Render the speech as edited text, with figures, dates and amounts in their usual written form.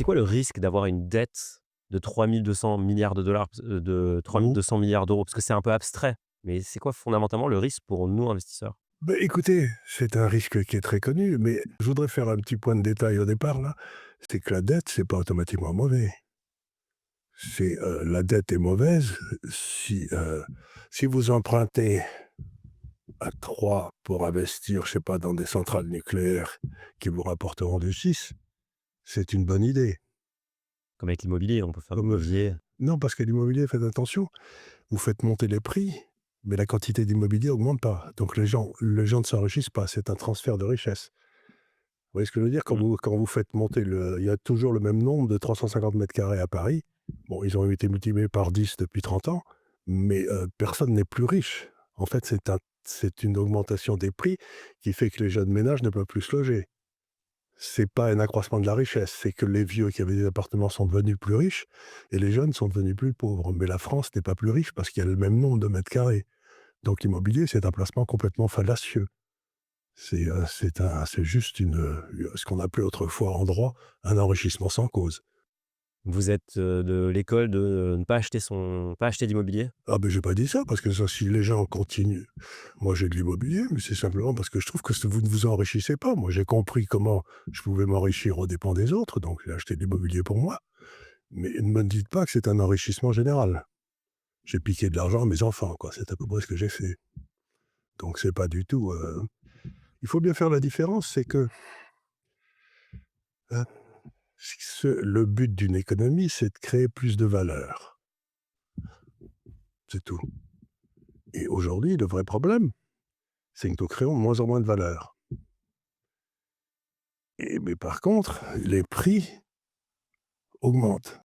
quoi le risque d'avoir une dette de 3 200 milliards de trois mille Mmh. deux cents milliards d'euros? Parce que c'est un peu abstrait, mais c'est quoi fondamentalement le risque pour nous investisseurs? Écoutez, c'est un risque qui est très connu, mais je voudrais faire un petit point de détail au départ là, c'est que la dette, c'est pas automatiquement mauvais. La dette est mauvaise si vous empruntez à 3 pour investir, je sais pas, dans des centrales nucléaires qui vous rapporteront du 6, c'est une bonne idée. Comme avec l'immobilier, on peut faire du Comme, levier. non, parce que l'immobilier, faites attention, vous faites monter les prix, mais la quantité d'immobilier augmente pas. Donc les gens ne s'enrichissent pas, c'est un transfert de richesse. Vous voyez ce que je veux dire? Quand Mmh. vous faites monter il y a toujours le même nombre de 350 m² à Paris. Bon, ils ont été multipliés par 10 depuis 30 ans, mais personne n'est plus riche. En fait, c'est une augmentation des prix qui fait que les jeunes ménages ne peuvent plus se loger. C'est pas un accroissement de la richesse, c'est que les vieux qui avaient des appartements sont devenus plus riches et les jeunes sont devenus plus pauvres. Mais la France n'est pas plus riche parce qu'il y a le même nombre de mètres carrés. Donc l'immobilier, c'est un placement complètement fallacieux. C'est juste ce qu'on appelait autrefois en droit, un enrichissement sans cause. Vous êtes, de l'école de ne pas acheter d'immobilier? Ah ben j'ai pas dit ça, parce que ça, si les gens continuent, moi j'ai de l'immobilier, mais c'est simplement parce que je trouve que vous ne vous enrichissez pas. Moi, j'ai compris comment je pouvais m'enrichir aux dépens des autres, donc j'ai acheté de l'immobilier pour moi. Mais ne me dites pas que c'est un enrichissement général. J'ai piqué de l'argent à mes enfants, quoi, c'est à peu près ce que j'ai fait. Donc c'est pas du tout, il faut bien faire la différence, c'est que, heu, le but d'une économie, c'est de créer plus de valeur, c'est tout. Et aujourd'hui, le vrai problème, c'est que nous créons de moins en moins de valeur. Mais par contre, les prix augmentent.